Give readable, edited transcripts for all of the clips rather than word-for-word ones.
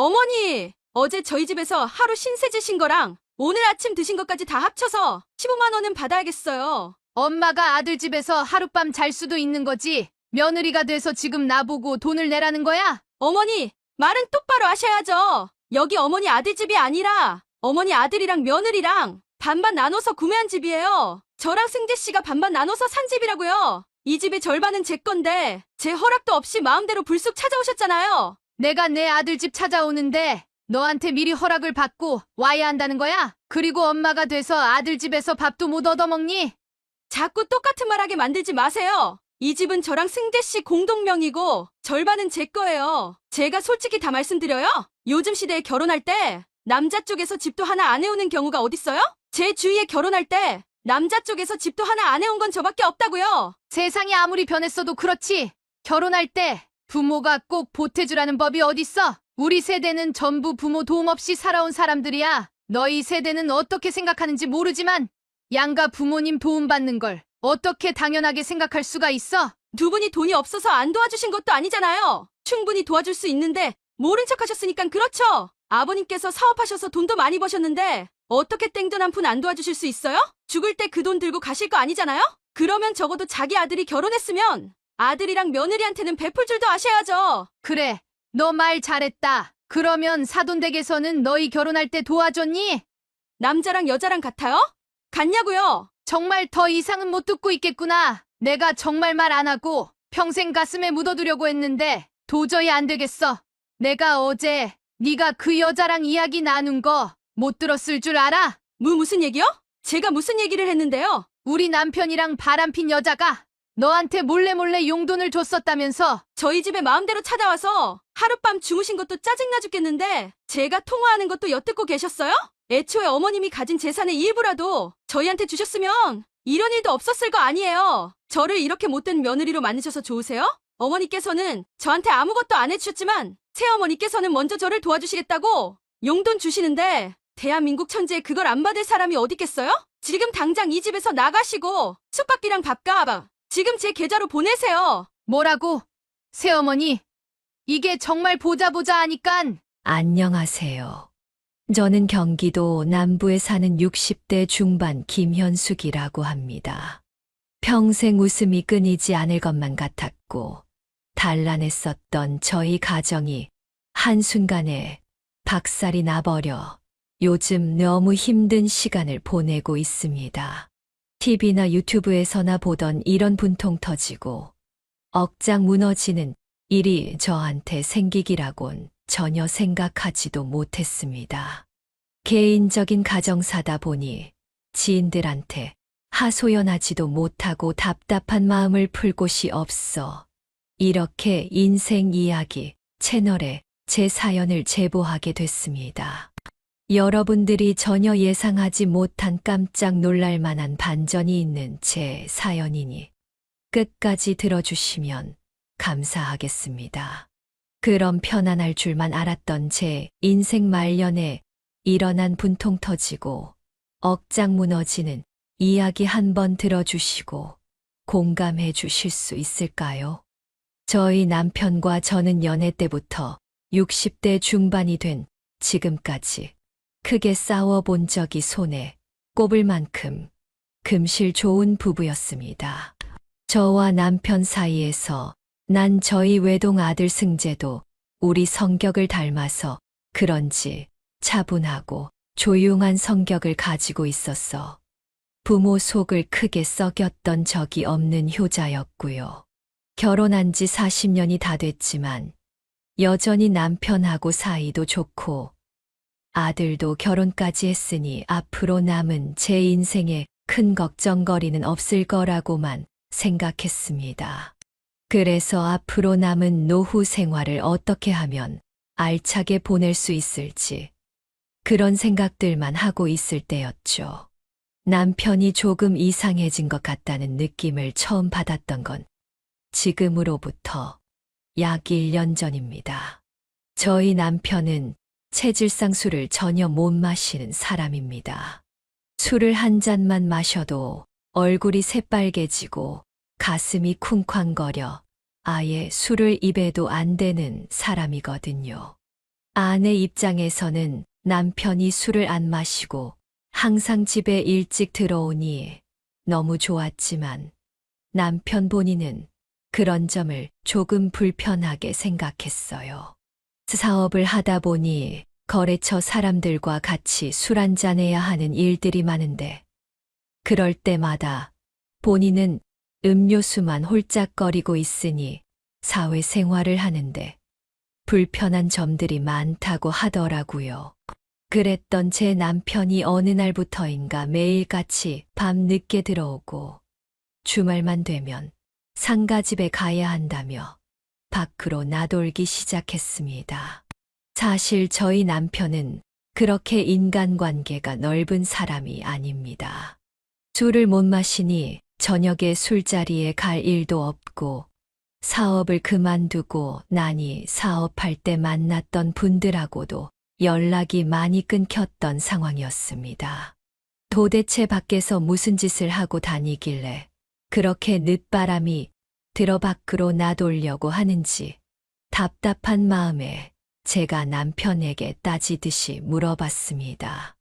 어머니, 어제 저희 집에서 하루 신세 지신 거랑 오늘 아침 드신 것까지 다 합쳐서 15만 원은 받아야겠어요. 엄마가 아들 집에서 하룻밤 잘 수도 있는 거지. 며느리가 돼서 지금 나보고 돈을 내라는 거야? 어머니, 말은 똑바로 하셔야죠. 여기 어머니 아들 집이 아니라 어머니 아들이랑 며느리랑 반반 나눠서 구매한 집이에요. 저랑 승재 씨가 반반 나눠서 산 집이라고요. 이 집의 절반은 제 건데 제 허락도 없이 마음대로 불쑥 찾아오셨잖아요. 내가 내 아들 집 찾아오는데 너한테 미리 허락을 받고 와야 한다는 거야? 그리고 엄마가 돼서 아들 집에서 밥도 못 얻어먹니? 자꾸 똑같은 말하게 만들지 마세요. 이 집은 저랑 승재 씨 공동명의고 절반은 제 거예요. 제가 솔직히 다 말씀드려요. 요즘 시대에 결혼할 때 남자 쪽에서 집도 하나 안 해오는 경우가 어딨어요? 제 주위에 결혼할 때 남자 쪽에서 집도 하나 안 해온 건 저밖에 없다고요. 세상이 아무리 변했어도 그렇지. 결혼할 때 부모가 꼭 보태주라는 법이 어딨어? 우리 세대는 전부 부모 도움 없이 살아온 사람들이야. 너희 세대는 어떻게 생각하는지 모르지만 양가 부모님 도움받는 걸 어떻게 당연하게 생각할 수가 있어? 두 분이 돈이 없어서 안 도와주신 것도 아니잖아요. 충분히 도와줄 수 있는데 모른 척 하셨으니까 그렇죠. 아버님께서 사업하셔서 돈도 많이 버셨는데 어떻게 땡돈 한 푼 안 도와주실 수 있어요? 죽을 때 그 돈 들고 가실 거 아니잖아요? 그러면 적어도 자기 아들이 결혼했으면 아들이랑 며느리한테는 베풀 줄도 아셔야죠. 그래, 너 말 잘했다. 그러면 사돈댁에서는 너희 결혼할 때 도와줬니? 남자랑 여자랑 같아요? 같냐고요? 정말 더 이상은 못 듣고 있겠구나. 내가 정말 말 안 하고 평생 가슴에 묻어두려고 했는데 도저히 안 되겠어. 내가 어제 네가 그 여자랑 이야기 나눈 거 못 들었을 줄 알아? 무슨 얘기요? 제가 무슨 얘기를 했는데요? 우리 남편이랑 바람핀 여자가 너한테 몰래 용돈을 줬었다면서. 저희 집에 마음대로 찾아와서 하룻밤 주무신 것도 짜증나 죽겠는데 제가 통화하는 것도 엿듣고 계셨어요? 애초에 어머님이 가진 재산의 일부라도 저희한테 주셨으면 이런 일도 없었을 거 아니에요. 저를 이렇게 못된 며느리로 만드셔서 좋으세요? 어머니께서는 저한테 아무것도 안 해주셨지만 새어머니께서는 먼저 저를 도와주시겠다고 용돈 주시는데 대한민국 천지에 그걸 안 받을 사람이 어딨겠어요? 지금 당장 이 집에서 나가시고 숙박비랑 밥값 지금 제 계좌로 보내세요. 뭐라고? 새어머니, 이게 정말 보자 하니깐. 안녕하세요. 저는 경기도 남부에 사는 60대 중반 김현숙이라고 합니다. 평생 웃음이 끊이지 않을 것만 같았고 단란했었던 저희 가정이 한순간에 박살이 나버려 요즘 너무 힘든 시간을 보내고 있습니다. TV나 유튜브에서나 보던 이런 분통 터지고 억장 무너지는 일이 저한테 생기기라곤 전혀 생각하지도 못했습니다. 개인적인 가정사다 보니 지인들한테 하소연하지도 못하고 답답한 마음을 풀 곳이 없어 이렇게 인생 이야기 채널에 제 사연을 제보하게 됐습니다. 여러분들이 전혀 예상하지 못한 깜짝 놀랄 만한 반전이 있는 제 사연이니 끝까지 들어주시면 감사하겠습니다. 그럼 편안할 줄만 알았던 제 인생 말년에 일어난 분통 터지고 억장 무너지는 이야기 한번 들어주시고 공감해 주실 수 있을까요? 저희 남편과 저는 연애 때부터 60대 중반이 된 지금까지 크게 싸워본 적이 손에 꼽을 만큼 금실 좋은 부부였습니다. 저와 남편 사이에서 난 저희 외동 아들 승재도 우리 성격을 닮아서 그런지 차분하고 조용한 성격을 가지고 있었어 부모 속을 크게 썩였던 적이 없는 효자였고요. 결혼한 지 40년이 다 됐지만 여전히 남편하고 사이도 좋고 아들도 결혼까지 했으니 앞으로 남은 제 인생에 큰 걱정거리는 없을 거라고만 생각했습니다. 그래서 앞으로 남은 노후 생활을 어떻게 하면 알차게 보낼 수 있을지 그런 생각들만 하고 있을 때였죠. 남편이 조금 이상해진 것 같다는 느낌을 처음 받았던 건 지금으로부터 약 1년 전입니다. 저희 남편은 체질상 술을 전혀 못 마시는 사람입니다. 술을 한 잔만 마셔도 얼굴이 새빨개지고 가슴이 쿵쾅거려 아예 술을 입에도 안 대는 사람이거든요. 아내 입장에서는 남편이 술을 안 마시고 항상 집에 일찍 들어오니 너무 좋았지만 남편 본인은 그런 점을 조금 불편하게 생각했어요. 사업을 하다 보니 거래처 사람들과 같이 술 한잔해야 하는 일들이 많은데 그럴 때마다 본인은 음료수만 홀짝거리고 있으니 사회생활을 하는데 불편한 점들이 많다고 하더라고요. 그랬던 제 남편이 어느 날부터인가 매일같이 밤 늦게 들어오고 주말만 되면 상가집에 가야 한다며 밖으로 나돌기 시작했습니다. 사실 저희 남편은 그렇게 인간관계가 넓은 사람이 아닙니다. 술을 못 마시니 저녁에 술자리에 갈 일도 없고 사업을 그만두고 나니 사업할 때 만났던 분들하고도 연락이 많이 끊겼던 상황이었습니다. 도대체 밖에서 무슨 짓을 하고 다니길래 그렇게 늦바람이 들어 밖으로 나돌려고 하는지 답답한 마음에 제가 남편에게 따지듯이 물어봤습니다.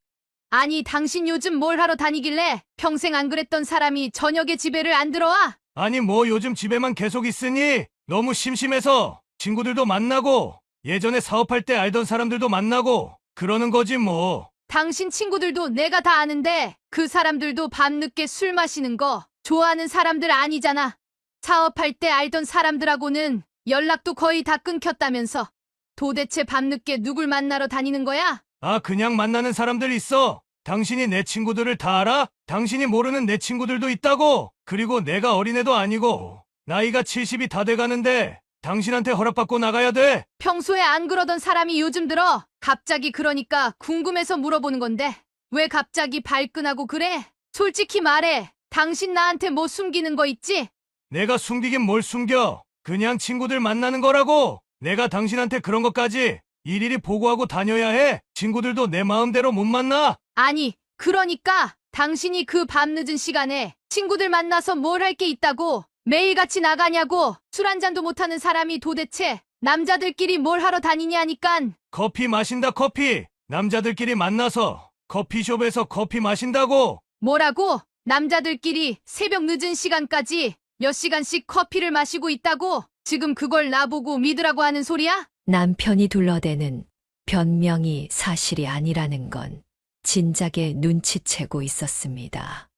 아니, 당신 요즘 뭘 하러 다니길래 평생 안 그랬던 사람이 저녁에 집에를 안 들어와? 아니 뭐 요즘 집에만 계속 있으니 너무 심심해서 친구들도 만나고 예전에 사업할 때 알던 사람들도 만나고 그러는 거지 뭐. 당신 친구들도 내가 다 아는데 그 사람들도 밤늦게 술 마시는 거 좋아하는 사람들 아니잖아. 사업할 때 알던 사람들하고는 연락도 거의 다 끊겼다면서. 도대체 밤늦게 누굴 만나러 다니는 거야? 아, 그냥 만나는 사람들 있어. 당신이 내 친구들을 다 알아? 당신이 모르는 내 친구들도 있다고. 그리고 내가 어린애도 아니고 나이가 70이 다 돼가는데 당신한테 허락받고 나가야 돼. 평소에 안 그러던 사람이 요즘 들어 갑자기 그러니까 궁금해서 물어보는 건데 왜 갑자기 발끈하고 그래? 솔직히 말해. 당신 나한테 뭐 숨기는 거 있지? 내가 숨기긴 뭘 숨겨. 그냥 친구들 만나는 거라고. 내가 당신한테 그런 것까지 일일이 보고하고 다녀야 해. 친구들도 내 마음대로 못 만나. 아니, 그러니까 당신이 그 밤늦은 시간에 친구들 만나서 뭘 할 게 있다고 매일같이 나가냐고. 술 한 잔도 못하는 사람이 도대체 남자들끼리 뭘 하러 다니냐니깐. 커피 마신다 커피. 남자들끼리 만나서 커피숍에서 커피 마신다고. 뭐라고? 남자들끼리 새벽 늦은 시간까지 몇 시간씩 커피를 마시고 있다고? 지금 그걸 나보고 믿으라고 하는 소리야? 남편이 둘러대는 변명이 사실이 아니라는 건 진작에 눈치채고 있었습니다.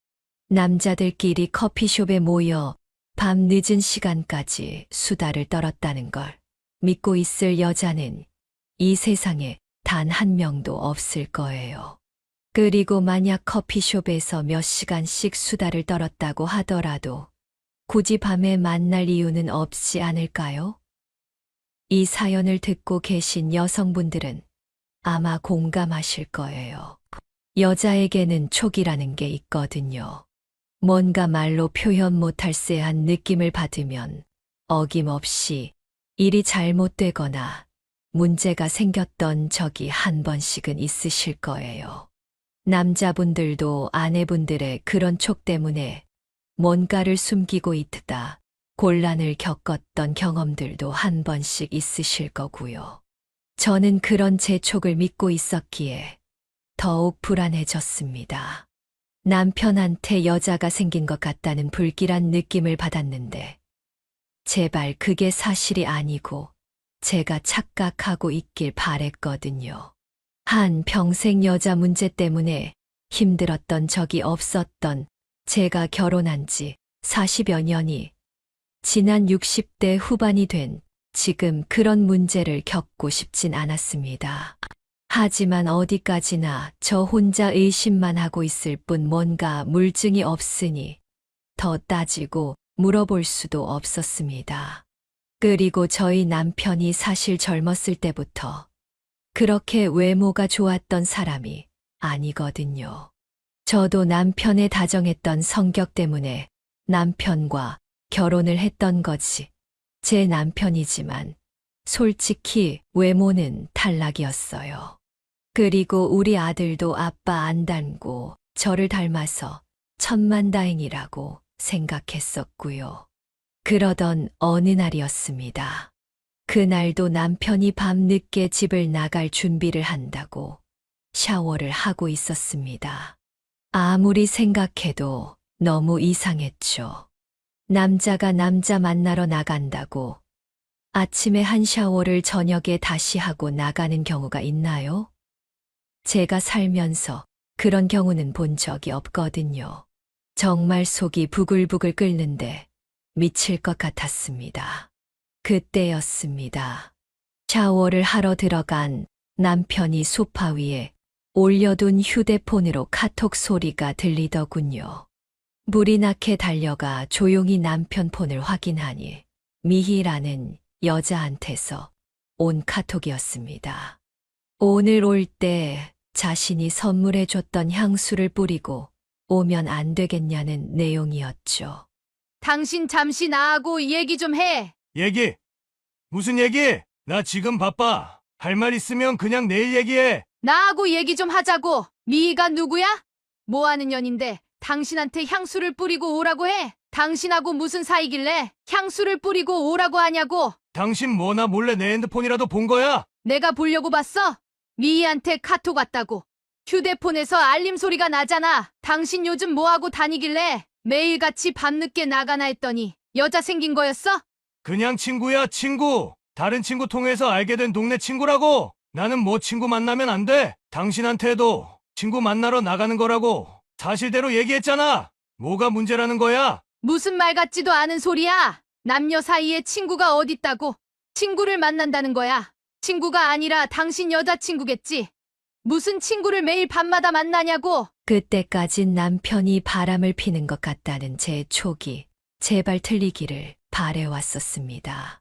남자들끼리 커피숍에 모여 밤 늦은 시간까지 수다를 떨었다는 걸 믿고 있을 여자는 이 세상에 단 한 명도 없을 거예요. 그리고 만약 커피숍에서 몇 시간씩 수다를 떨었다고 하더라도 굳이 밤에 만날 이유는 없지 않을까요? 이 사연을 듣고 계신 여성분들은 아마 공감하실 거예요. 여자에게는 촉이라는 게 있거든요. 뭔가 말로 표현 못할 쎄한 느낌을 받으면 어김없이 일이 잘못되거나 문제가 생겼던 적이 한 번씩은 있으실 거예요. 남자분들도 아내분들의 그런 촉 때문에 뭔가를 숨기고 있다 곤란을 겪었던 경험들도 한 번씩 있으실 거고요. 저는 그런 제 촉을 믿고 있었기에 더욱 불안해졌습니다. 남편한테 여자가 생긴 것 같다는 불길한 느낌을 받았는데 제발 그게 사실이 아니고 제가 착각하고 있길 바랬거든요. 한 평생 여자 문제 때문에 힘들었던 적이 없었던 제가 결혼한 지 40여 년이 지난 60대 후반이 된 지금 그런 문제를 겪고 싶진 않았습니다. 하지만 어디까지나 저 혼자 의심만 하고 있을 뿐 뭔가 물증이 없으니 더 따지고 물어볼 수도 없었습니다. 그리고 저희 남편이 사실 젊었을 때부터 그렇게 외모가 좋았던 사람이 아니거든요. 저도 남편의 다정했던 성격 때문에 남편과 결혼을 했던 거지. 제 남편이지만 솔직히 외모는 탈락이었어요. 그리고 우리 아들도 아빠 안 닮고 저를 닮아서 천만다행이라고 생각했었고요. 그러던 어느 날이었습니다. 그날도 남편이 밤늦게 집을 나갈 준비를 한다고 샤워를 하고 있었습니다. 아무리 생각해도 너무 이상했죠. 남자가 남자 만나러 나간다고 아침에 한 샤워를 저녁에 다시 하고 나가는 경우가 있나요? 제가 살면서 그런 경우는 본 적이 없거든요. 정말 속이 부글부글 끓는데 미칠 것 같았습니다. 그때였습니다. 샤워를 하러 들어간 남편이 소파 위에 올려둔 휴대폰으로 카톡 소리가 들리더군요. 물이 나게 달려가 조용히 남편 폰을 확인하니 미희라는 여자한테서 온 카톡이었습니다. 오늘 올 때 자신이 선물해줬던 향수를 뿌리고 오면 안 되겠냐는 내용이었죠. 당신 잠시 나하고 얘기 좀 해. 얘기? 무슨 얘기? 나 지금 바빠. 할 말 있으면 그냥 내일 얘기해. 나하고 얘기 좀 하자고. 미희가 누구야? 뭐하는 년인데 당신한테 향수를 뿌리고 오라고 해? 당신하고 무슨 사이길래 향수를 뿌리고 오라고 하냐고. 당신 뭐나 몰래 내 핸드폰이라도 본 거야? 내가 보려고 봤어? 미희한테 카톡 왔다고. 휴대폰에서 알림 소리가 나잖아. 당신 요즘 뭐하고 다니길래 매일같이 밤늦게 나가나 했더니 여자 생긴 거였어? 그냥 친구야, 친구. 다른 친구 통해서 알게 된 동네 친구라고. 나는 뭐 친구 만나면 안 돼. 당신한테도 친구 만나러 나가는 거라고 사실대로 얘기했잖아. 뭐가 문제라는 거야? 무슨 말 같지도 않은 소리야. 남녀 사이에 친구가 어딨다고. 친구를 만난다는 거야. 친구가 아니라 당신 여자친구겠지. 무슨 친구를 매일 밤마다 만나냐고. 그때까진 남편이 바람을 피는 것 같다는 제 촉이 제발 틀리기를 바래왔었습니다.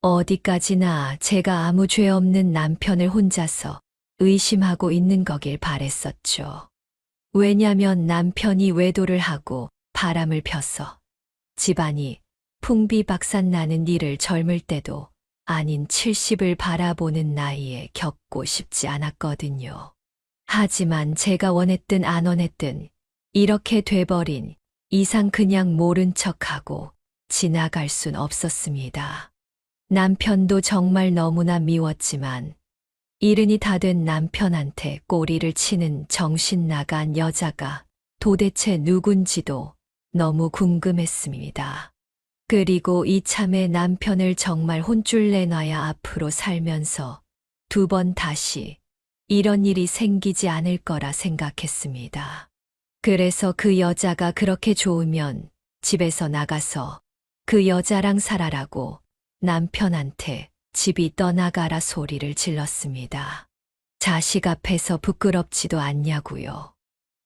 어디까지나 제가 아무 죄 없는 남편을 혼자서 의심하고 있는 거길 바랬었죠. 왜냐면 남편이 외도를 하고 바람을 펴서 집안이 풍비박산나는 일을 젊을 때도 아닌 70을 바라보는 나이에 겪고 싶지 않았거든요. 하지만 제가 원했든 안 원했든 이렇게 돼버린 이상 그냥 모른 척하고 지나갈 순 없었습니다. 남편도 정말 너무나 미웠지만 이른이 다 된 남편한테 꼬리를 치는 정신 나간 여자가 도대체 누군지도 너무 궁금했습니다. 그리고 이참에 남편을 정말 혼쭐 내놔야 앞으로 살면서 2번 다시 이런 일이 생기지 않을 거라 생각했습니다. 그래서 그 여자가 그렇게 좋으면 집에서 나가서 그 여자랑 살아라고 남편한테 집이 떠나가라 소리를 질렀습니다. 자식 앞에서 부끄럽지도 않냐고요.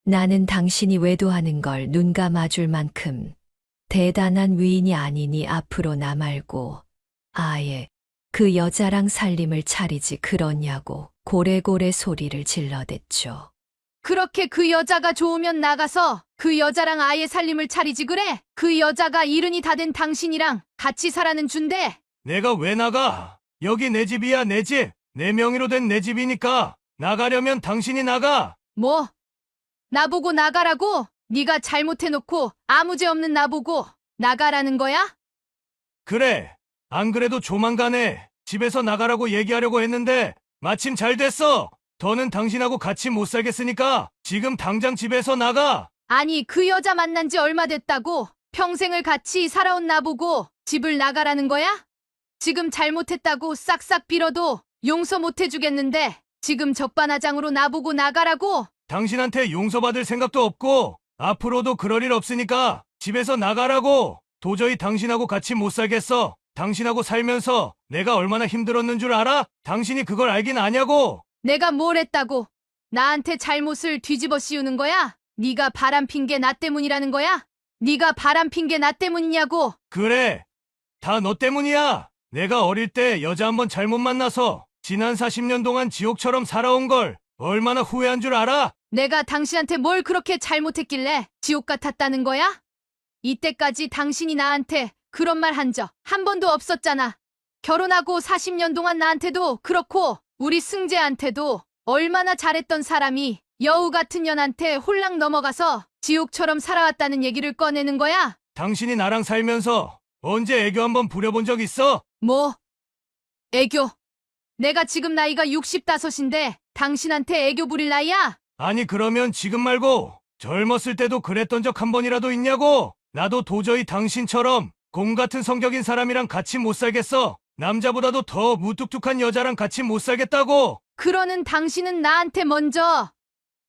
나는 당신이 외도하는 걸 눈 감아줄 만큼 대단한 위인이 아니니 앞으로 나 말고 아예 그 여자랑 살림을 차리지 그러냐고 고래고래 소리를 질러댔죠. 그렇게 그 여자가 좋으면 나가서 그 여자랑 아예 살림을 차리지 그래? 그 여자가 이른이 다 된 당신이랑 같이 살아는 준대. 내가 왜 나가? 여기 내 집이야, 내 집. 내 명의로 된 내 집이니까 나가려면 당신이 나가. 뭐? 나보고 나가라고? 네가 잘못해놓고 아무 죄 없는 나보고 나가라는 거야? 그래. 안 그래도 조만간에 집에서 나가라고 얘기하려고 했는데 마침 잘 됐어. 더는 당신하고 같이 못 살겠으니까 지금 당장 집에서 나가. 아니 그 여자 만난 지 얼마 됐다고? 평생을 같이 살아온 나보고 집을 나가라는 거야? 지금 잘못했다고 싹싹 빌어도 용서 못 해주겠는데 지금 적반하장으로 나보고 나가라고? 당신한테 용서받을 생각도 없고 앞으로도 그럴 일 없으니까 집에서 나가라고. 도저히 당신하고 같이 못 살겠어. 당신하고 살면서 내가 얼마나 힘들었는 줄 알아? 당신이 그걸 알긴 아냐고. 내가 뭘 했다고? 나한테 잘못을 뒤집어 씌우는 거야? 네가 바람핀 게 나 때문이라는 거야? 네가 바람핀 게 나 때문이냐고? 그래. 다 너 때문이야. 내가 어릴 때 여자 한 번 잘못 만나서 지난 40년 동안 지옥처럼 살아온 걸 얼마나 후회한 줄 알아? 내가 당신한테 뭘 그렇게 잘못했길래 지옥 같았다는 거야? 이때까지 당신이 나한테 그런 말 한 적 한 번도 없었잖아. 결혼하고 40년 동안 나한테도 그렇고 우리 승재한테도 얼마나 잘했던 사람이 여우 같은 년한테 홀랑 넘어가서 지옥처럼 살아왔다는 얘기를 꺼내는 거야? 당신이 나랑 살면서 언제 애교 한 번 부려본 적 있어? 뭐? 애교. 내가 지금 나이가 65인데 당신한테 애교 부릴 나이야? 아니 그러면 지금 말고 젊었을 때도 그랬던 적 한 번이라도 있냐고? 나도 도저히 당신처럼 곰 같은 성격인 사람이랑 같이 못 살겠어. 남자보다도 더 무뚝뚝한 여자랑 같이 못 살겠다고. 그러는 당신은 나한테 먼저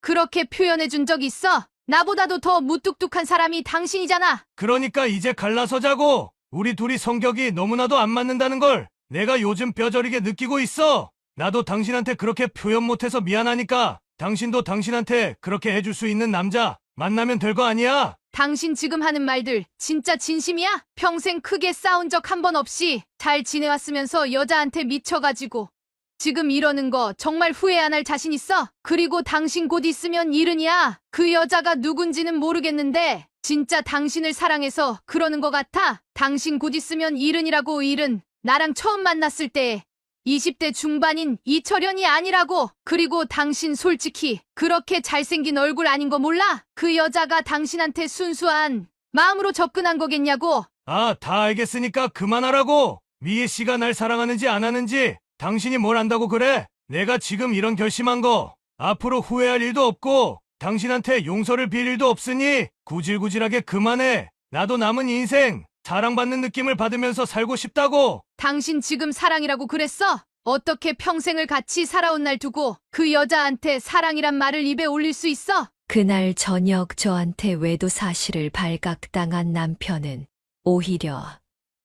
그렇게 표현해 준 적 있어? 나보다도 더 무뚝뚝한 사람이 당신이잖아. 그러니까 이제 갈라서자고. 우리 둘이 성격이 너무나도 안 맞는다는 걸 내가 요즘 뼈저리게 느끼고 있어. 나도 당신한테 그렇게 표현 못해서 미안하니까 당신도 당신한테 그렇게 해줄 수 있는 남자 만나면 될 거 아니야? 당신 지금 하는 말들 진짜 진심이야? 평생 크게 싸운 적 한 번 없이 잘 지내왔으면서 여자한테 미쳐가지고 지금 이러는 거 정말 후회 안 할 자신 있어? 그리고 당신 곧 있으면 일흔이야. 그 여자가 누군지는 모르겠는데 진짜 당신을 사랑해서 그러는 것 같아. 당신 곧 있으면 일흔이라고. 일흔. 나랑 처음 만났을 때 20대 중반인 이철현이 아니라고. 그리고 당신 솔직히 그렇게 잘생긴 얼굴 아닌 거 몰라? 그 여자가 당신한테 순수한 마음으로 접근한 거겠냐고. 아, 다 알겠으니까 그만하라고. 미애 씨가 날 사랑하는지 안 하는지 당신이 뭘 안다고 그래? 내가 지금 이런 결심한 거 앞으로 후회할 일도 없고 당신한테 용서를 빌 일도 없으니 구질구질하게 그만해. 나도 남은 인생 사랑받는 느낌을 받으면서 살고 싶다고. 당신 지금 사랑이라고 그랬어? 어떻게 평생을 같이 살아온 날 두고 그 여자한테 사랑이란 말을 입에 올릴 수 있어? 그날 저녁 저한테 외도 사실을 발각당한 남편은 오히려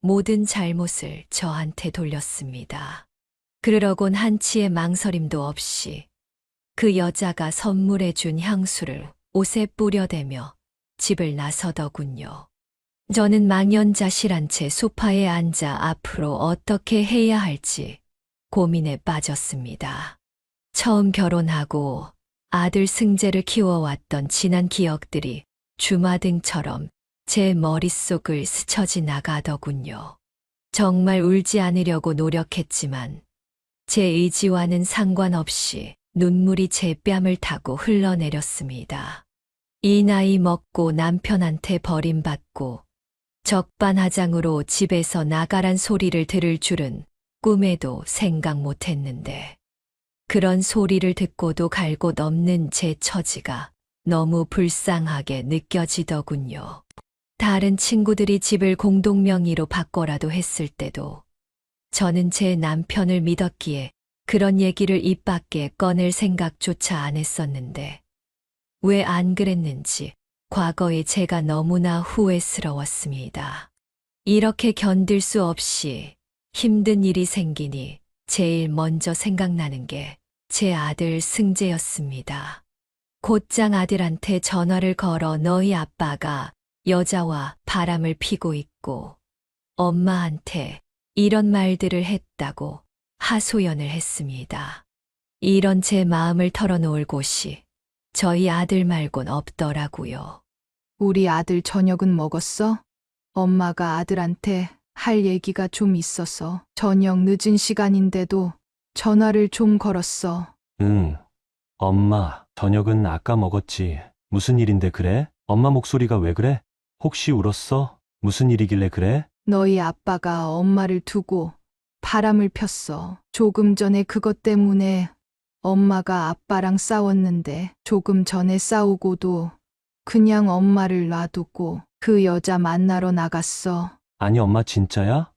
모든 잘못을 저한테 돌렸습니다. 그러곤 한치의 망설임도 없이 그 여자가 선물해준 향수를 옷에 뿌려대며 집을 나서더군요. 저는 망연자실한 채 소파에 앉아 앞으로 어떻게 해야 할지 고민에 빠졌습니다. 처음 결혼하고 아들 승재를 키워왔던 지난 기억들이 주마등처럼 제 머릿속을 스쳐 지나가더군요. 정말 울지 않으려고 노력했지만 제 의지와는 상관없이 눈물이 제 뺨을 타고 흘러내렸습니다. 이 나이 먹고 남편한테 버림받고 적반하장으로 집에서 나가란 소리를 들을 줄은 꿈에도 생각 못했는데 그런 소리를 듣고도 갈 곳 없는 제 처지가 너무 불쌍하게 느껴지더군요. 다른 친구들이 집을 공동명의로 바꿔라도 했을 때도 저는 제 남편을 믿었기에 그런 얘기를 입 밖에 꺼낼 생각조차 안 했었는데 왜 안 그랬는지 과거에 제가 너무나 후회스러웠습니다. 이렇게 견딜 수 없이 힘든 일이 생기니 제일 먼저 생각나는 게 제 아들 승재였습니다. 곧장 아들한테 전화를 걸어 너희 아빠가 여자와 바람을 피고 있고 엄마한테 이런 말들을 했다고 하소연을 했습니다. 이런 제 마음을 털어놓을 곳이 저희 아들 말곤 없더라고요. 우리 아들 저녁은 먹었어? 엄마가 아들한테 할 얘기가 좀 있어서 저녁 늦은 시간인데도 전화를 좀 걸었어. 응. 엄마, 저녁은 아까 먹었지. 무슨 일인데 그래? 엄마 목소리가 왜 그래? 혹시 울었어? 무슨 일이길래 그래? 너희 아빠가 엄마를 두고 바람을 폈어. 조금 전에 그것 때문에 엄마가 아빠랑 싸웠는데 조금 전에 싸우고도 그냥 엄마를 놔두고 그 여자 만나러 나갔어. 아니, 엄마 진짜야?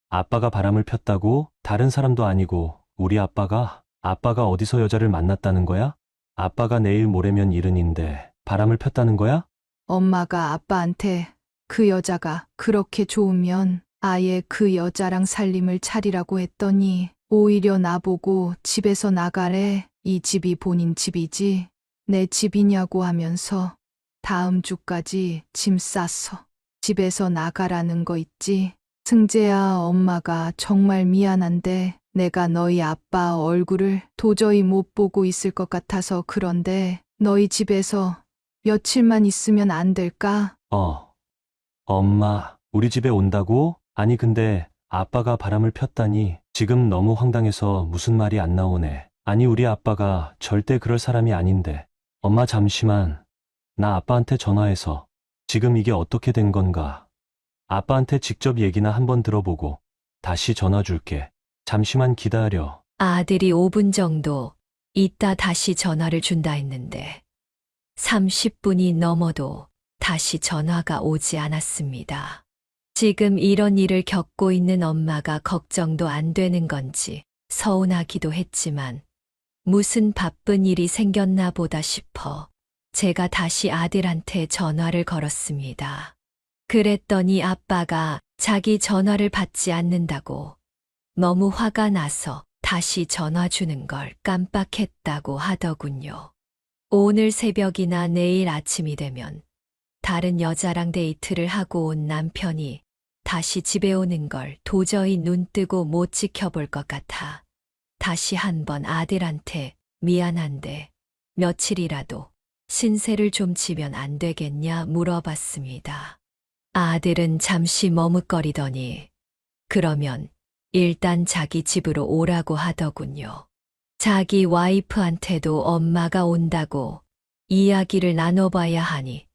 아빠가 바람을 폈다고? 다른 사람도 아니고 우리 아빠가 어디서 여자를 만났다는 거야? 아빠가 내일 모레면 일흔인데 바람을 폈다는 거야? 엄마가 아빠한테 그 여자가 그렇게 좋으면 아예 그 여자랑 살림을 차리라고 했더니 오히려 나보고 집에서 나가래. 이 집이 본인 집이지 내 집이냐고 하면서 다음 주까지 짐 싸서 집에서 나가라는 거 있지. 승재야, 엄마가 정말 미안한데 내가 너희 아빠 얼굴을 도저히 못 보고 있을 것 같아서 그런데 너희 집에서 며칠만 있으면 안 될까? 엄마, 우리 집에 온다고? 아니, 근데 아빠가 바람을 폈다니 지금 너무 황당해서 무슨 말이 안 나오네. 아니, 우리 아빠가 절대 그럴 사람이 아닌데. 엄마, 잠시만. 나 아빠한테 전화해서 지금 이게 어떻게 된 건가? 아빠한테 직접 얘기나 한번 들어보고 다시 전화 줄게. 잠시만 기다려. 아들이 5분 정도 있다 다시 전화를 준다 했는데 30분이 넘어도 다시 전화가 오지 않았습니다. 지금 이런 일을 겪고 있는 엄마가 걱정도 안 되는 건지 서운하기도 했지만 무슨 바쁜 일이 생겼나 보다 싶어 제가 다시 아들한테 전화를 걸었습니다. 그랬더니 아빠가 자기 전화를 받지 않는다고 너무 화가 나서 다시 전화 주는 걸 깜빡했다고 하더군요. 오늘 새벽이나 내일 아침이 되면 다른 여자랑 데이트를 하고 온 남편이 다시 집에 오는 걸 도저히 눈 뜨고 못 지켜볼 것 같아 다시 한번 아들한테 미안한데 며칠이라도 신세를 좀 지면 안 되겠냐 물어봤습니다. 아들은 잠시 머뭇거리더니 그러면 일단 자기 집으로 오라고 하더군요. 자기 와이프한테도 엄마가 온다고 이야기를 나눠봐야 하니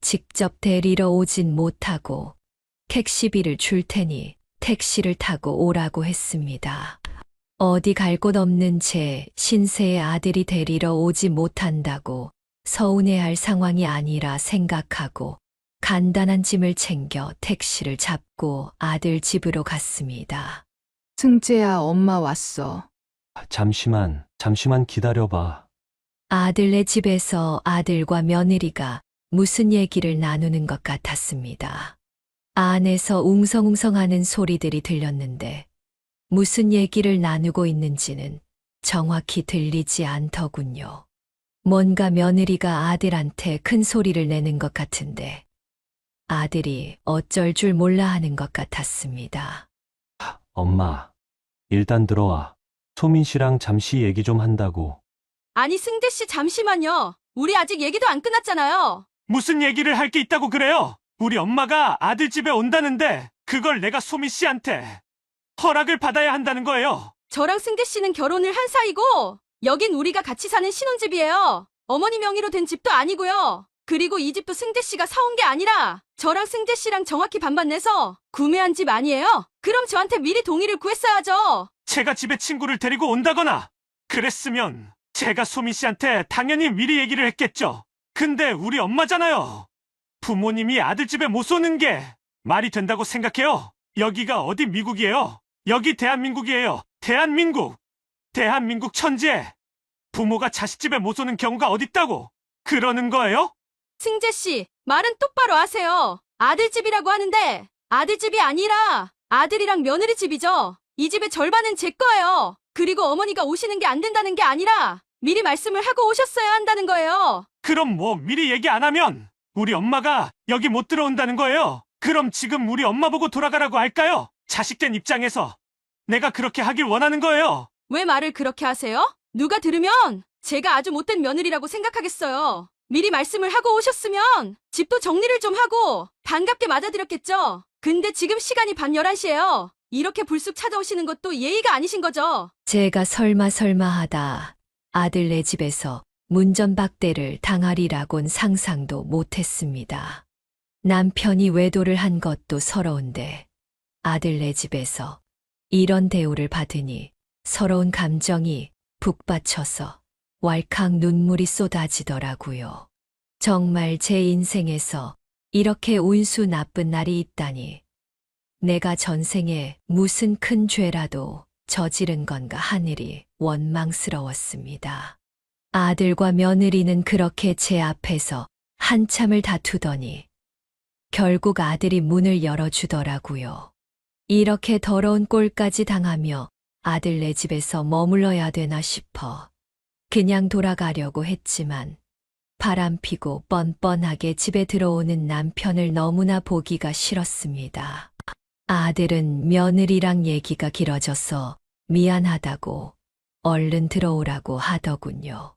직접 데리러 오진 못하고 택시비를 줄 테니 택시를 타고 오라고 했습니다. 어디 갈 곳 없는 채 신세의 아들이 데리러 오지 못한다고 서운해할 상황이 아니라 생각하고 간단한 짐을 챙겨 택시를 잡고 아들 집으로 갔습니다. 승재야, 엄마 왔어. 잠시만 기다려봐. 아들네 집에서 아들과 며느리가 무슨 얘기를 나누는 것 같았습니다. 안에서 웅성웅성하는 소리들이 들렸는데 무슨 얘기를 나누고 있는지는 정확히 들리지 않더군요. 뭔가 며느리가 아들한테 큰 소리를 내는 것 같은데 아들이 어쩔 줄 몰라 하는 것 같았습니다. 엄마, 일단 들어와. 소민 씨랑 잠시 얘기 좀 한다고. 아니, 승재 씨 잠시만요. 우리 아직 얘기도 안 끝났잖아요. 무슨 얘기를 할 게 있다고 그래요? 우리 엄마가 아들 집에 온다는데 그걸 내가 소민 씨한테 허락을 받아야 한다는 거예요. 저랑 승재 씨는 결혼을 한 사이고 여긴 우리가 같이 사는 신혼집이에요. 어머니 명의로 된 집도 아니고요. 그리고 이 집도 승재 씨가 사온 게 아니라 저랑 승재 씨랑 정확히 반반 내서 구매한 집 아니에요? 그럼 저한테 미리 동의를 구했어야죠. 제가 집에 친구를 데리고 온다거나 그랬으면 제가 소민 씨한테 당연히 미리 얘기를 했겠죠. 근데 우리 엄마잖아요. 부모님이 아들 집에 못 오는 게 말이 된다고 생각해요? 여기가 어디 미국이에요? 여기 대한민국이에요. 대한민국 천지에 부모가 자식 집에 못 오는 경우가 어딨다고 그러는 거예요? 승재 씨, 말은 똑바로 하세요. 아들 집이라고 하는데 아들 집이 아니라 아들이랑 며느리 집이죠. 이 집의 절반은 제 거예요. 그리고 어머니가 오시는 게 안 된다는 게 아니라 미리 말씀을 하고 오셨어야 한다는 거예요. 그럼 뭐 미리 얘기 안 하면 우리 엄마가 여기 못 들어온다는 거예요? 그럼 지금 우리 엄마 보고 돌아가라고 할까요? 자식된 입장에서 내가 그렇게 하길 원하는 거예요. 왜 말을 그렇게 하세요? 누가 들으면 제가 아주 못된 며느리라고 생각하겠어요. 미리 말씀을 하고 오셨으면 집도 정리를 좀 하고 반갑게 맞아드렸겠죠. 근데 지금 시간이 밤 11시예요. 이렇게 불쑥 찾아오시는 것도 예의가 아니신 거죠. 제가 설마 하다 아들네 집에서 문전박대를 당하리라곤 상상도 못했습니다. 남편이 외도를 한 것도 서러운데 아들네 집에서 이런 대우를 받으니 서러운 감정이 북받쳐서 왈칵 눈물이 쏟아지더라고요. 정말 제 인생에서 이렇게 운수 나쁜 날이 있다니. 내가 전생에 무슨 큰 죄라도 저지른 건가 하늘이 원망스러웠습니다. 아들과 며느리는 그렇게 제 앞에서 한참을 다투더니 결국 아들이 문을 열어주더라고요. 이렇게 더러운 꼴까지 당하며 아들네 집에서 머물러야 되나 싶어 그냥 돌아가려고 했지만 바람피고 뻔뻔하게 집에 들어오는 남편을 너무나 보기가 싫었습니다. 아들은 며느리랑 얘기가 길어져서 미안하다고 얼른 들어오라고 하더군요.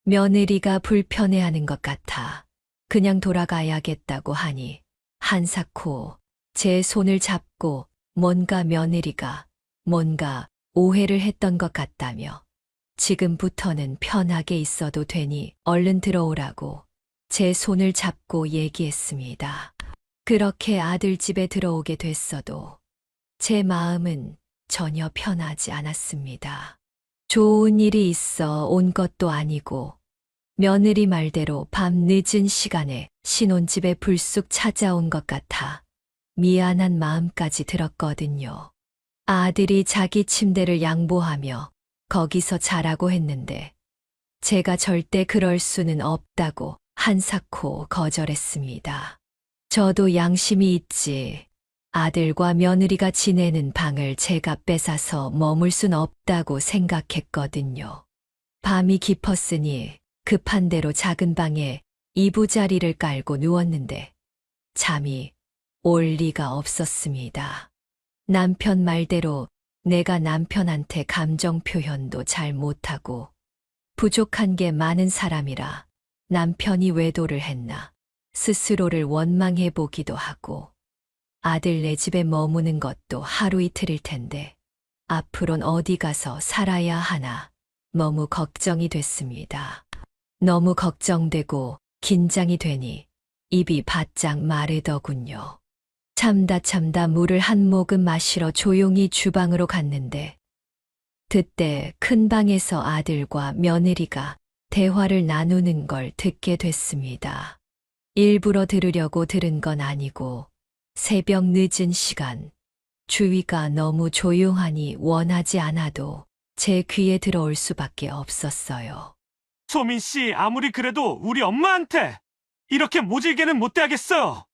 며느리가 불편해하는 것 같아 그냥 돌아가야겠다고 하니 한사코 제 손을 잡고 뭔가 며느리가 뭔가 오해를 했던 것 같다며 지금부터는 편하게 있어도 되니 얼른 들어오라고 제 손을 잡고 얘기했습니다. 그렇게 아들 집에 들어오게 됐어도 제 마음은 전혀 편하지 않았습니다. 좋은 일이 있어 온 것도 아니고 며느리 말대로 밤 늦은 시간에 신혼집에 불쑥 찾아온 것 같아 미안한 마음까지 들었거든요. 아들이 자기 침대를 양보하며 거기서 자라고 했는데 제가 절대 그럴 수는 없다고 한사코 거절했습니다. 저도 양심이 있지. 아들과 며느리가 지내는 방을 제가 뺏어서 머물 순 없다고 생각했거든요. 밤이 깊었으니 급한 대로 작은 방에 이부자리를 깔고 누웠는데 잠이 올 리가 없었습니다. 남편 말대로 내가 남편한테 감정 표현도 잘 못하고 부족한 게 많은 사람이라 남편이 외도를 했나 스스로를 원망해 보기도 하고 아들 내 집에 머무는 것도 하루 이틀일 텐데 앞으론 어디 가서 살아야 하나 너무 걱정이 됐습니다. 너무 걱정되고 긴장이 되니 입이 바짝 마르더군요. 참다 물을 한 모금 마시러 조용히 주방으로 갔는데 그때 큰 방에서 아들과 며느리가 대화를 나누는 걸 듣게 됐습니다. 일부러 들으려고 들은 건 아니고 새벽 늦은 시간 주위가 너무 조용하니 원하지 않아도 제 귀에 들어올 수밖에 없었어요. 소민 씨, 아무리 그래도 우리 엄마한테 이렇게 모질게는 못 대하겠어요.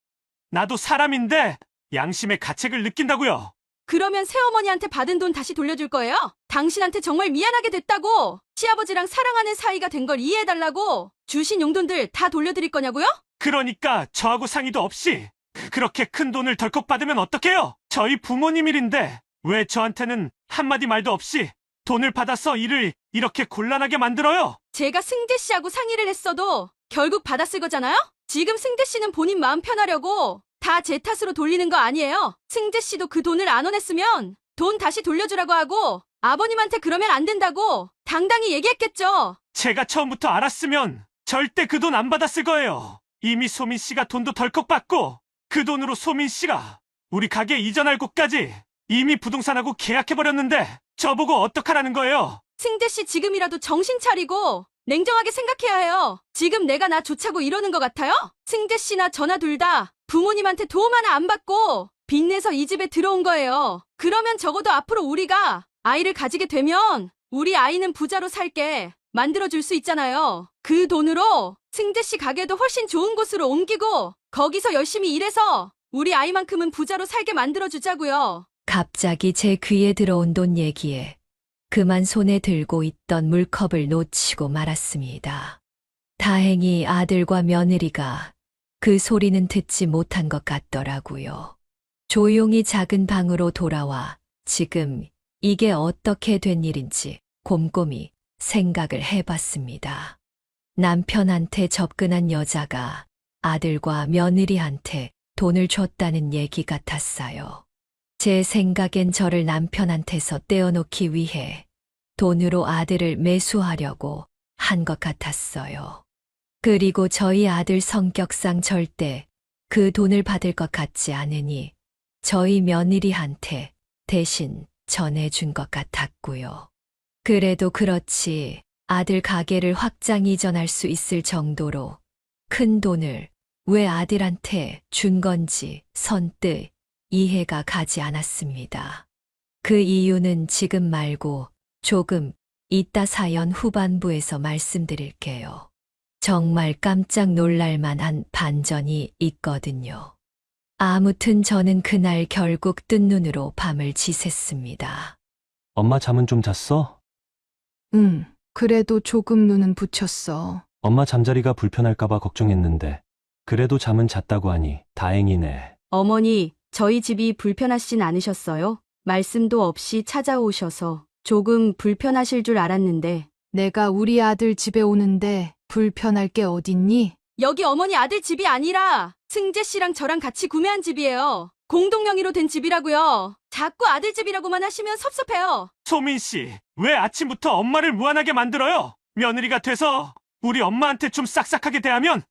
나도 사람인데 양심의 가책을 느낀다고요. 그러면 새어머니한테 받은 돈 다시 돌려줄 거예요? 당신한테 정말 미안하게 됐다고 시아버지랑 사랑하는 사이가 된 걸 이해해달라고 주신 용돈들 다 돌려드릴 거냐고요? 그러니까 저하고 상의도 없이 그렇게 큰 돈을 덜컥 받으면 어떡해요? 저희 부모님 일인데 왜 저한테는 한마디 말도 없이 돈을 받아서 일을 이렇게 곤란하게 만들어요? 제가 승재 씨하고 상의를 했어도 결국 받았을 거잖아요? 지금 승재 씨는 본인 마음 편하려고 다 제 탓으로 돌리는 거 아니에요? 승재 씨도 그 돈을 안 원했으면 돈 다시 돌려주라고 하고 아버님한테 그러면 안 된다고 당당히 얘기했겠죠. 제가 처음부터 알았으면 절대 그 돈 안 받았을 거예요. 이미 소민 씨가 돈도 덜컥 받고 그 돈으로 소민 씨가 우리 가게 이전할 곳까지 이미 부동산하고 계약해버렸는데 저보고 어떡하라는 거예요? 승재 씨 지금이라도 정신 차리고 냉정하게 생각해야 해요. 지금 내가 나 좋자고 이러는 것 같아요? 승재 씨나 저나 둘 다 부모님한테 도움 하나 안 받고 빚내서 이 집에 들어온 거예요. 그러면 적어도 앞으로 우리가 아이를 가지게 되면 우리 아이는 부자로 살게 만들어줄 수 있잖아요. 그 돈으로 승재 씨 가게도 훨씬 좋은 곳으로 옮기고 거기서 열심히 일해서 우리 아이만큼은 부자로 살게 만들어주자고요. 갑자기 제 귀에 들어온 돈 얘기에 그만 손에 들고 있던 물컵을 놓치고 말았습니다. 다행히 아들과 며느리가 그 소리는 듣지 못한 것 같더라고요. 조용히 작은 방으로 돌아와 지금 이게 어떻게 된 일인지 곰곰이 생각을 해봤습니다. 남편한테 접근한 여자가 아들과 며느리한테 돈을 줬다는 얘기 같았어요. 제 생각엔 저를 남편한테서 떼어놓기 위해 돈으로 아들을 매수하려고 한 것 같았어요. 그리고 저희 아들 성격상 절대 그 돈을 받을 것 같지 않으니 저희 며느리한테 대신 전해준 것 같았고요. 그래도 그렇지 아들 가게를 확장 이전할 수 있을 정도로 큰 돈을 왜 아들한테 준 건지 선뜻 이해가 가지 않았습니다. 그 이유는 지금 말고 조금 이따 사연 후반부에서 말씀드릴게요. 정말 깜짝 놀랄 만한 반전이 있거든요. 아무튼 저는 그날 결국 뜬 눈으로 밤을 지샜습니다. 엄마 잠은 좀 잤어? 그래도 조금 눈은 붙였어. 엄마 잠자리가 불편할까봐 걱정했는데 그래도 잠은 잤다고 하니 다행이네. 어머니, 저희 집이 불편하신 않으셨어요? 말씀도 없이 찾아오셔서 조금 불편하실 줄 알았는데. 내가 우리 아들 집에 오는데 불편할 게 어딨니? 여기 어머니 아들 집이 아니라 승재 씨랑 저랑 같이 구매한 집이에요. 공동 명의로 된 집이라고요. 자꾸 아들 집이라고만 하시면 섭섭해요. 소민 씨, 왜 아침부터 엄마를 무안하게 만들어요? 며느리가 돼서 우리 엄마한테 좀 싹싹하게 대하면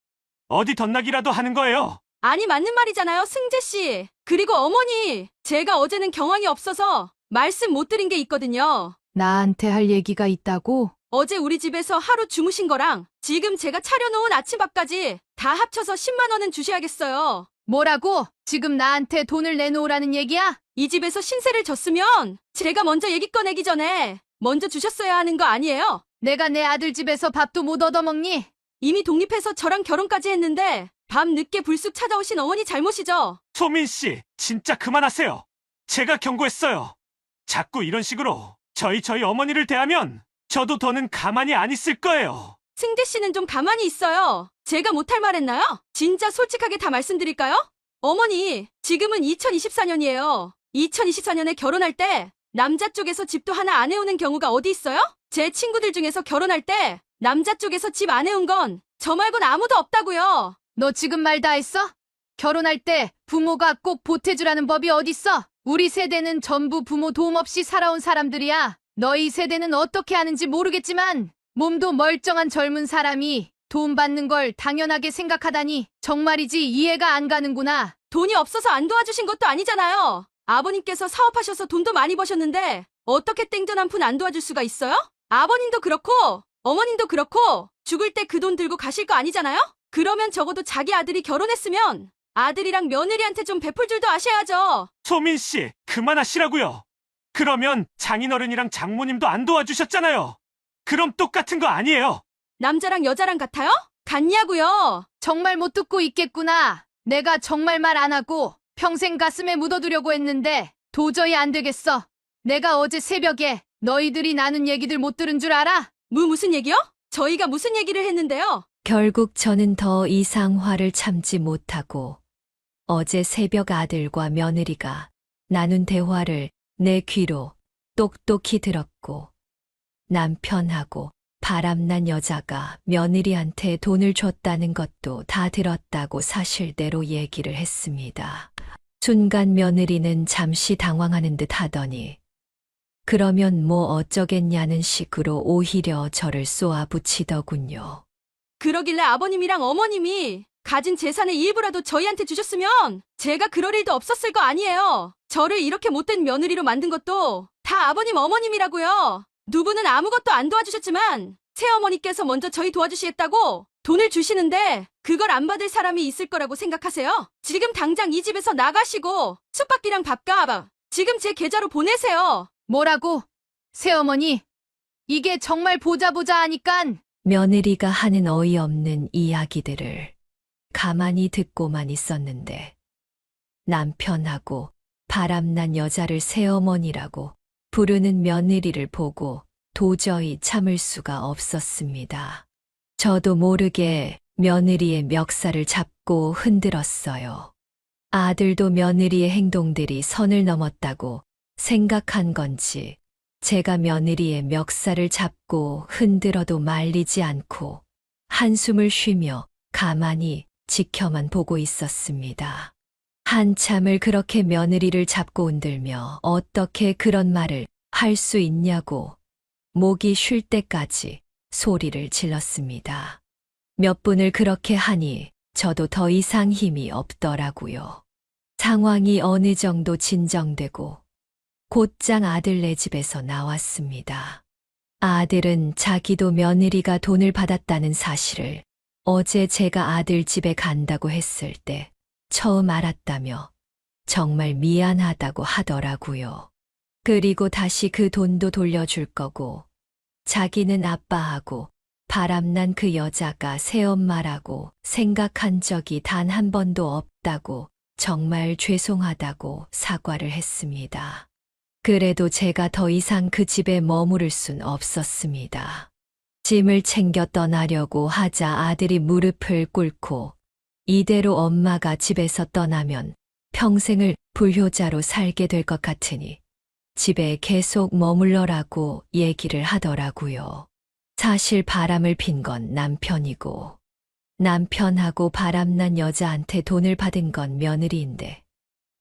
어디 덧나기라도 하는 거예요. 아니 맞는 말이잖아요, 승재 씨. 그리고 어머니, 제가 어제는 경황이 없어서 말씀 못 드린 게 있거든요. 나한테 할 얘기가 있다고? 어제 우리 집에서 하루 주무신 거랑 지금 제가 차려놓은 아침밥까지 다 합쳐서 10만 원은 주셔야겠어요. 뭐라고? 지금 나한테 돈을 내놓으라는 얘기야? 이 집에서 신세를 졌으면 제가 먼저 얘기 꺼내기 전에 먼저 주셨어야 하는 거 아니에요? 내가 내 아들 집에서 밥도 못 얻어먹니? 이미 독립해서 저랑 결혼까지 했는데 밤 늦게 불쑥 찾아오신 어머니 잘못이죠. 소민 씨, 진짜 그만하세요. 제가 경고했어요. 자꾸 이런 식으로 저희 어머니를 대하면 저도 더는 가만히 안 있을 거예요. 승재 씨는 좀 가만히 있어요. 제가 못할 말 했나요? 진짜 솔직하게 다 말씀드릴까요? 어머니, 지금은 2024년이에요. 2024년에 결혼할 때 남자 쪽에서 집도 하나 안 해오는 경우가 어디 있어요? 제 친구들 중에서 결혼할 때 남자 쪽에서 집 안 해온 건 저 말곤 아무도 없다고요. 너 지금 말 다 했어? 결혼할 때 부모가 꼭 보태주라는 법이 어딨어? 우리 세대는 전부 부모 도움 없이 살아온 사람들이야. 너희 세대는 어떻게 하는지 모르겠지만 몸도 멀쩡한 젊은 사람이 도움받는 걸 당연하게 생각하다니 정말이지 이해가 안 가는구나. 돈이 없어서 안 도와주신 것도 아니잖아요. 아버님께서 사업하셔서 돈도 많이 버셨는데 어떻게 땡전 한 푼 안 도와줄 수가 있어요? 아버님도 그렇고 어머님도 그렇고 죽을 때 그 돈 들고 가실 거 아니잖아요? 그러면 적어도 자기 아들이 결혼했으면 아들이랑 며느리한테 좀 베풀 줄도 아셔야죠. 소민 씨, 그만하시라고요. 그러면 장인어른이랑 장모님도 안 도와주셨잖아요. 그럼 똑같은 거 아니에요? 남자랑 여자랑 같아요? 같냐고요. 정말 못 듣고 있겠구나. 내가 정말 말 안 하고 평생 가슴에 묻어두려고 했는데 도저히 안 되겠어. 내가 어제 새벽에 너희들이 나눈 얘기들 못 들은 줄 알아? 무슨 얘기요? 저희가 무슨 얘기를 했는데요? 결국 저는 더 이상 화를 참지 못하고 어제 새벽 아들과 며느리가 나눈 대화를 내 귀로 똑똑히 들었고 남편하고 바람난 여자가 며느리한테 돈을 줬다는 것도 다 들었다고 사실대로 얘기를 했습니다. 순간 며느리는 잠시 당황하는 듯 하더니 그러면 뭐 어쩌겠냐는 식으로 오히려 저를 쏘아붙이더군요. 그러길래 아버님이랑 어머님이 가진 재산의 일부라도 저희한테 주셨으면 제가 그럴 일도 없었을 거 아니에요. 저를 이렇게 못된 며느리로 만든 것도 다 아버님 어머님이라고요. 누구는 아무것도 안 도와주셨지만 새어머니께서 먼저 저희 도와주시겠다고 돈을 주시는데 그걸 안 받을 사람이 있을 거라고 생각하세요? 지금 당장 이 집에서 나가시고 숙박비랑 밥값 지금 제 계좌로 보내세요. 뭐라고? 새어머니, 이게 정말 보자 하니깐 며느리가 하는 어이없는 이야기들을 가만히 듣고만 있었는데 남편하고 바람난 여자를 새어머니라고 부르는 며느리를 보고 도저히 참을 수가 없었습니다. 저도 모르게 며느리의 멱살을 잡고 흔들었어요. 아들도 며느리의 행동들이 선을 넘었다고 생각한 건지 제가 며느리의 멱살을 잡고 흔들어도 말리지 않고 한숨을 쉬며 가만히 지켜만 보고 있었습니다. 한참을 그렇게 며느리를 잡고 흔들며 어떻게 그런 말을 할 수 있냐고 목이 쉴 때까지 소리를 질렀습니다. 몇 분을 그렇게 하니 저도 더 이상 힘이 없더라고요. 상황이 어느 정도 진정되고 곧장 아들네 집에서 나왔습니다. 아들은 자기도 며느리가 돈을 받았다는 사실을 어제 제가 아들 집에 간다고 했을 때 처음 알았다며 정말 미안하다고 하더라고요. 그리고 다시 그 돈도 돌려줄 거고 자기는 아빠하고 바람난 그 여자가 새엄마라고 생각한 적이 단 한 번도 없다고 정말 죄송하다고 사과를 했습니다. 그래도 제가 더 이상 그 집에 머무를 순 없었습니다. 짐을 챙겨 떠나려고 하자 아들이 무릎을 꿇고 이대로 엄마가 집에서 떠나면 평생을 불효자로 살게 될 것 같으니 집에 계속 머물러라고 얘기를 하더라고요. 사실 바람을 핀 건 남편이고 남편하고 바람난 여자한테 돈을 받은 건 며느리인데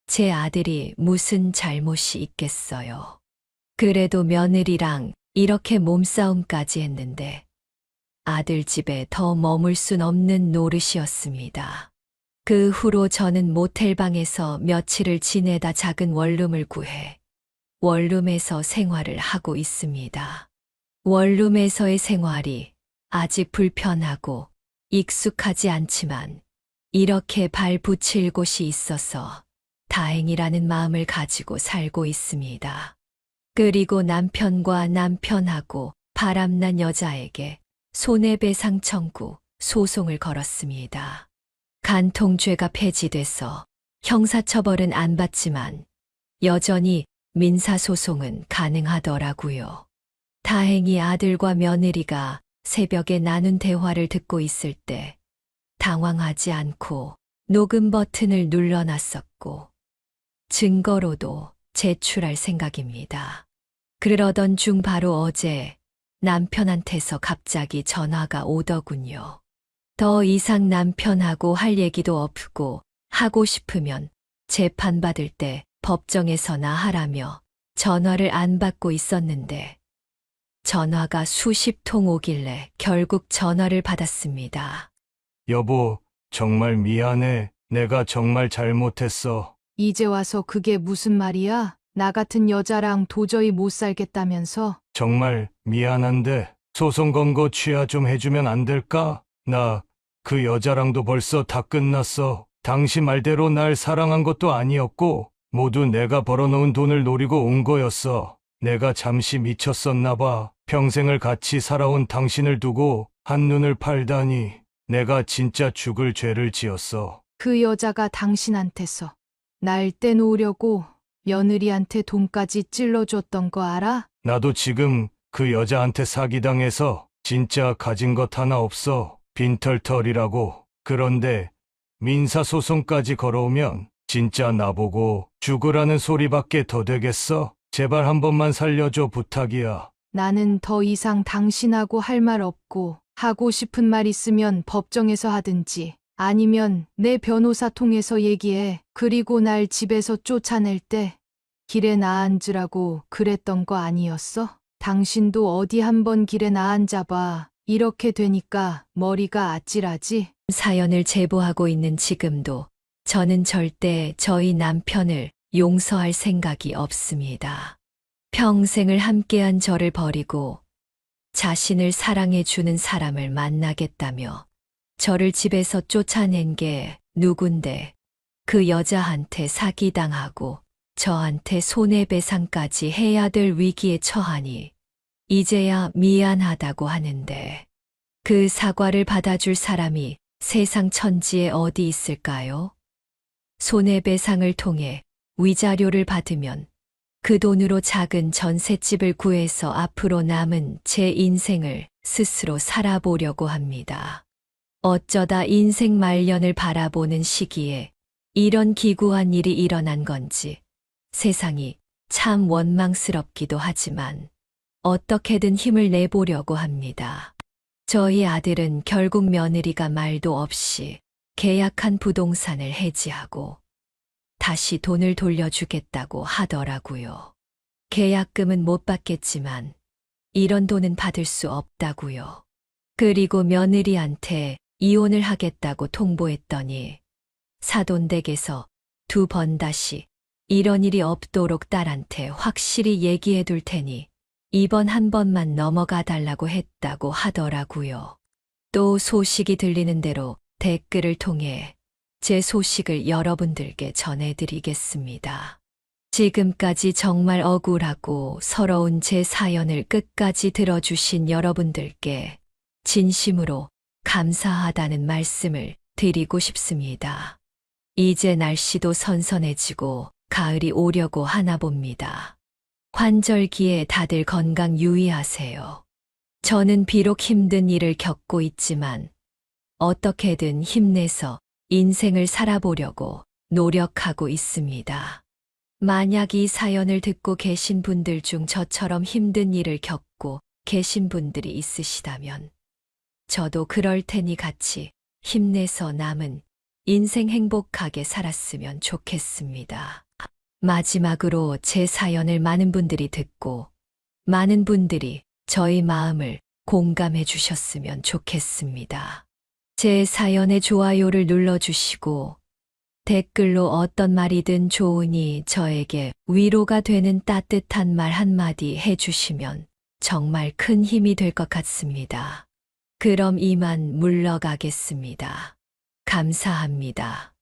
제 아들이 무슨 잘못이 있겠어요. 그래도 며느리랑 이렇게 몸싸움까지 했는데 아들 집에 더 머물 순 없는 노릇이었습니다. 그 후로 저는 모텔방에서 며칠을 지내다 작은 원룸을 구해 원룸에서 생활을 하고 있습니다. 원룸에서의 생활이 아직 불편하고 익숙하지 않지만 이렇게 발 붙일 곳이 있어서 다행이라는 마음을 가지고 살고 있습니다. 그리고 남편하고 바람난 여자에게 손해배상 청구 소송을 걸었습니다. 간통죄가 폐지돼서 형사처벌은 안 받지만 여전히 민사소송은 가능하더라고요. 다행히 아들과 며느리가 새벽에 나눈 대화를 듣고 있을 때 당황하지 않고 녹음 버튼을 눌러놨었고 증거로도 제출할 생각입니다. 그러던 중 바로 어제 남편한테서 갑자기 전화가 오더군요. 더 이상 남편하고 할 얘기도 없고 하고 싶으면 재판받을 때 법정에서나 하라며 전화를 안 받고 있었는데 전화가 수십 통 오길래 결국 전화를 받았습니다. 여보, 정말 미안해. 내가 정말 잘못했어. 이제 와서 그게 무슨 말이야? 나 같은 여자랑 도저히 못 살겠다면서? 정말 미안한데 소송 건 거 취하 좀 해주면 안 될까? 나 그 여자랑도 벌써 다 끝났어. 당신 말대로 날 사랑한 것도 아니었고 모두 내가 벌어놓은 돈을 노리고 온 거였어. 내가 잠시 미쳤었나 봐. 평생을 같이 살아온 당신을 두고 한눈을 팔다니. 내가 진짜 죽을 죄를 지었어. 그 여자가 당신한테서 날 떼놓으려고 며느리한테 돈까지 찔러줬던 거 알아? 나도 지금 그 여자한테 사기당해서 진짜 가진 것 하나 없어. 빈털털이라고. 그런데 민사소송까지 걸어오면 진짜 나보고 죽으라는 소리밖에 더 되겠어? 제발 한 번만 살려줘, 부탁이야. 나는 더 이상 당신하고 할 말 없고 하고 싶은 말 있으면 법정에서 하든지 아니면 내 변호사 통해서 얘기해. 그리고 날 집에서 쫓아낼 때 길에 나앉으라고 그랬던 거 아니었어? 당신도 어디 한번 길에 나앉아봐. 이렇게 되니까 머리가 아찔하지? 사연을 제보하고 있는 지금도 저는 절대 저희 남편을 용서할 생각이 없습니다. 평생을 함께한 저를 버리고 자신을 사랑해주는 사람을 만나겠다며 저를 집에서 쫓아낸 게 누군데 그 여자한테 사기당하고 저한테 손해배상까지 해야 될 위기에 처하니 이제야 미안하다고 하는데 그 사과를 받아줄 사람이 세상 천지에 어디 있을까요? 손해배상을 통해 위자료를 받으면 그 돈으로 작은 전셋집을 구해서 앞으로 남은 제 인생을 스스로 살아보려고 합니다. 어쩌다 인생 말년을 바라보는 시기에 이런 기구한 일이 일어난 건지 세상이 참 원망스럽기도 하지만 어떻게든 힘을 내보려고 합니다. 저희 아들은 결국 며느리가 말도 없이 계약한 부동산을 해지하고 다시 돈을 돌려주겠다고 하더라고요. 계약금은 못 받겠지만 이런 돈은 받을 수 없다고요. 그리고 며느리한테 이혼을 하겠다고 통보했더니 사돈댁에서 2번 다시 이런 일이 없도록 딸한테 확실히 얘기해 둘 테니 이번 한 번만 넘어가 달라고 했다고 하더라고요. 또 소식이 들리는 대로 댓글을 통해 제 소식을 여러분들께 전해드리겠습니다. 지금까지 정말 억울하고 서러운 제 사연을 끝까지 들어주신 여러분들께 진심으로 감사하다는 말씀을 드리고 싶습니다. 이제 날씨도 선선해지고 가을이 오려고 하나 봅니다. 환절기에 다들 건강 유의하세요. 저는 비록 힘든 일을 겪고 있지만 어떻게든 힘내서 인생을 살아보려고 노력하고 있습니다. 만약 이 사연을 듣고 계신 분들 중 저처럼 힘든 일을 겪고 계신 분들이 있으시다면 저도 그럴 테니 같이 힘내서 남은 인생 행복하게 살았으면 좋겠습니다. 마지막으로 제 사연을 많은 분들이 듣고 많은 분들이 저희 마음을 공감해 주셨으면 좋겠습니다. 제 사연에 좋아요를 눌러주시고 댓글로 어떤 말이든 좋으니 저에게 위로가 되는 따뜻한 말 한마디 해주시면 정말 큰 힘이 될 것 같습니다. 그럼 이만 물러가겠습니다. 감사합니다.